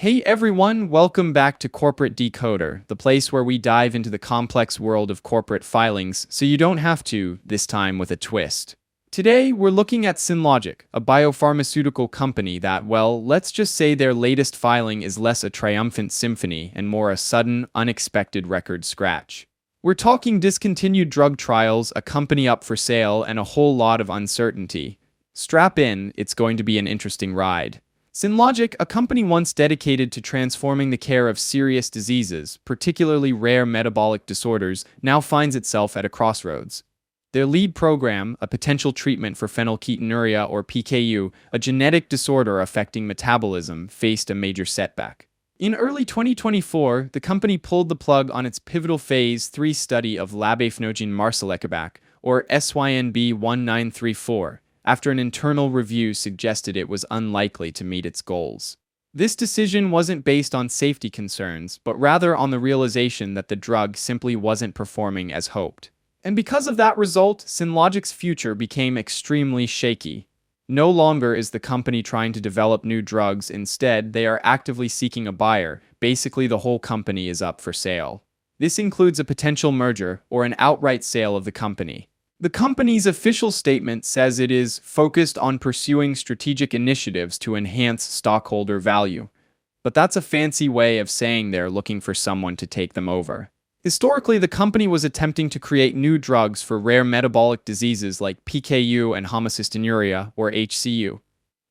Hey everyone, welcome back to Corporate Decoder, the place where we dive into the complex world of corporate filings so you don't have to, this time with a twist. Today, we're looking at Synlogic, a biopharmaceutical company that, well, let's just say their latest filing is less a triumphant symphony and more a sudden, unexpected record scratch. We're talking discontinued drug trials, a company up for sale, and a whole lot of uncertainty. Strap in, it's going to be an interesting ride. Synlogic, a company once dedicated to transforming the care of serious diseases, particularly rare metabolic disorders, now finds itself at a crossroads. Their lead program, a potential treatment for phenylketonuria or PKU, a genetic disorder affecting metabolism, faced a major setback. In early 2024, the company pulled the plug on its pivotal Phase 3 study of labafenogene marsilicabak, or SYNB1934, after an internal review suggested it was unlikely to meet its goals. This decision wasn't based on safety concerns, but rather on the realization that the drug simply wasn't performing as hoped. And because of that result, Synlogic's future became extremely shaky. No longer is the company trying to develop new drugs, instead, they are actively seeking a buyer. Basically, the whole company is up for sale. This includes a potential merger or an outright sale of the company. The company's official statement says it is focused on pursuing strategic initiatives to enhance stockholder value. But that's a fancy way of saying they're looking for someone to take them over. Historically, the company was attempting to create new drugs for rare metabolic diseases like PKU and homocystinuria, or HCU.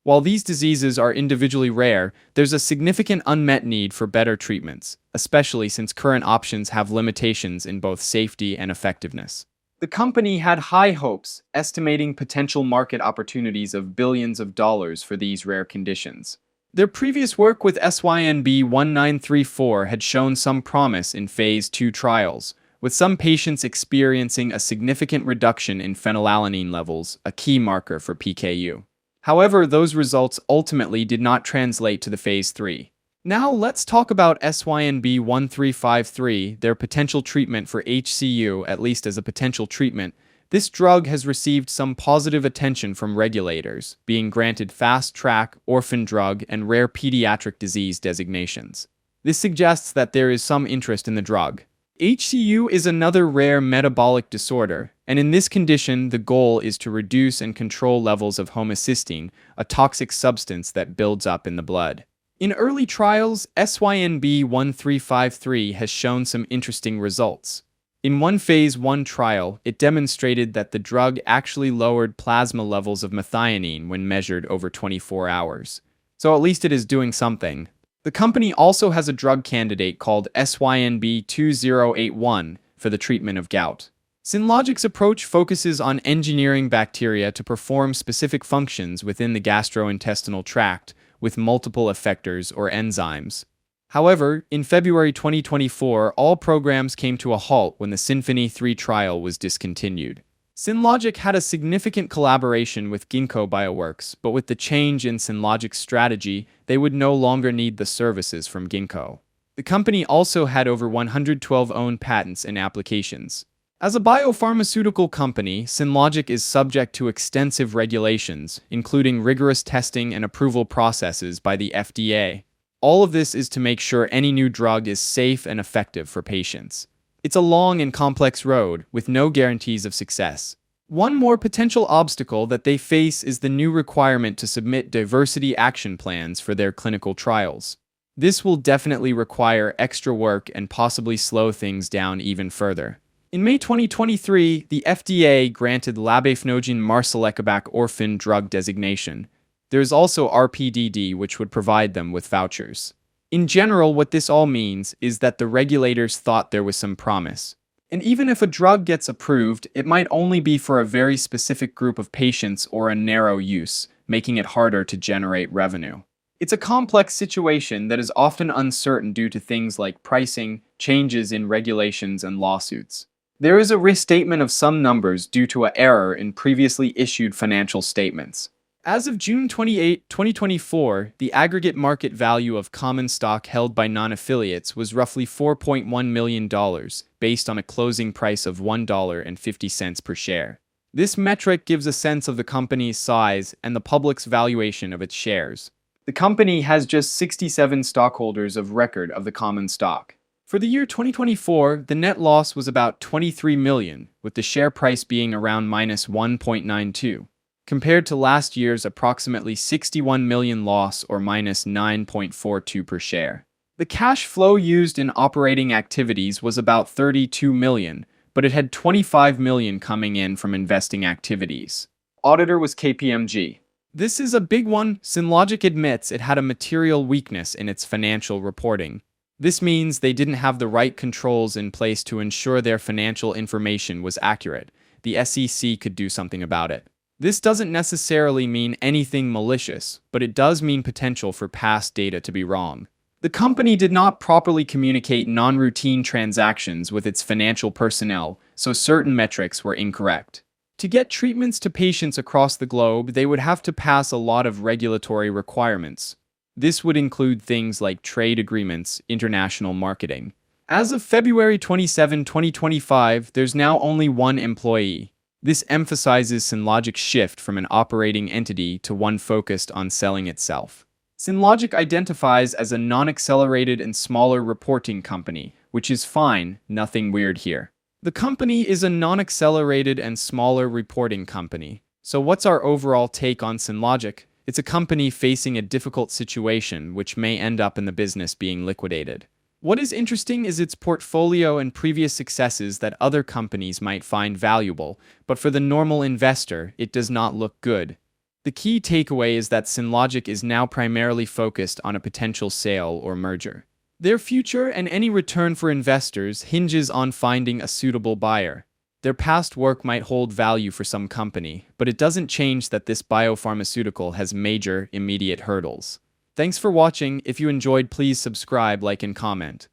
While these diseases are individually rare, there's a significant unmet need for better treatments, especially since current options have limitations in both safety and effectiveness. The company had high hopes, estimating potential market opportunities of billions of dollars for these rare conditions. Their previous work with SYNB1934 had shown some promise in Phase 2 trials, with some patients experiencing a significant reduction in phenylalanine levels, a key marker for PKU. However, those results ultimately did not translate to the Phase 3. Now let's talk about SYNB1353, their potential treatment for HCU, at least as a potential treatment. This drug has received some positive attention from regulators, being granted Fast Track, Orphan Drug, and Rare Pediatric Disease designations. This suggests that there is some interest in the drug. HCU is another rare metabolic disorder, and in this condition, the goal is to reduce and control levels of homocysteine, a toxic substance that builds up in the blood. In early trials, SYNB1353 has shown some interesting results. In one Phase 1 trial, it demonstrated that the drug actually lowered plasma levels of methionine when measured over 24 hours. So at least it is doing something. The company also has a drug candidate called SYNB2081 for the treatment of gout. Synlogic's approach focuses on engineering bacteria to perform specific functions within the gastrointestinal tract, with multiple effectors or enzymes. However, in February 2024, all programs came to a halt when the Symphony 3 trial was discontinued. Synlogic had a significant collaboration with Ginkgo Bioworks, but with the change in Synlogic's strategy, they would no longer need the services from Ginkgo. The company also had over 112 owned patents and applications. As a biopharmaceutical company, Synlogic is subject to extensive regulations, including rigorous testing and approval processes by the FDA. All of this is to make sure any new drug is safe and effective for patients. It's a long and complex road, with no guarantees of success. One more potential obstacle that they face is the new requirement to submit diversity action plans for their clinical trials. This will definitely require extra work and possibly slow things down even further. In May 2023, the FDA granted labafenogene marsilicabak orphan drug designation. There is also RPDD, which would provide them with vouchers. In general, what this all means is that the regulators thought there was some promise. And even if a drug gets approved, it might only be for a very specific group of patients or a narrow use, making it harder to generate revenue. It's a complex situation that is often uncertain due to things like pricing, changes in regulations, and lawsuits. There is a restatement of some numbers due to an error in previously issued financial statements. As of June 28, 2024, the aggregate market value of common stock held by non-affiliates was roughly $4.1 million, based on a closing price of $1.50 per share. This metric gives a sense of the company's size and the public's valuation of its shares. The company has just 67 stockholders of record of the common stock. For the year 2024, the net loss was about 23 million, with the share price being around minus 1.92, compared to last year's approximately 61 million loss or minus 9.42 per share. The cash flow used in operating activities was about 32 million, but it had 25 million coming in from investing activities. Auditor was KPMG. This is a big one. Synlogic admits it had a material weakness in its financial reporting. This means they didn't have the right controls in place to ensure their financial information was accurate. The SEC could do something about it. This doesn't necessarily mean anything malicious, but it does mean potential for past data to be wrong. The company did not properly communicate non-routine transactions with its financial personnel, so certain metrics were incorrect. To get treatments to patients across the globe, they would have to pass a lot of regulatory requirements. This would include things like trade agreements, international marketing. As of February 27, 2025, there's now only one employee. This emphasizes Synlogic's shift from an operating entity to one focused on selling itself. Synlogic identifies as a non-accelerated and smaller reporting company, which is fine, nothing weird here. The company is a non-accelerated and smaller reporting company. So what's our overall take on Synlogic? It's a company facing a difficult situation which may end up in the business being liquidated. What is interesting is its portfolio and previous successes that other companies might find valuable, but for the normal investor, it does not look good. The key takeaway is that Synlogic is now primarily focused on a potential sale or merger. Their future and any return for investors hinges on finding a suitable buyer. Their past work might hold value for some company, but it doesn't change that this biopharmaceutical has major, immediate hurdles. Thanks for watching. If you enjoyed, please subscribe, like, and comment.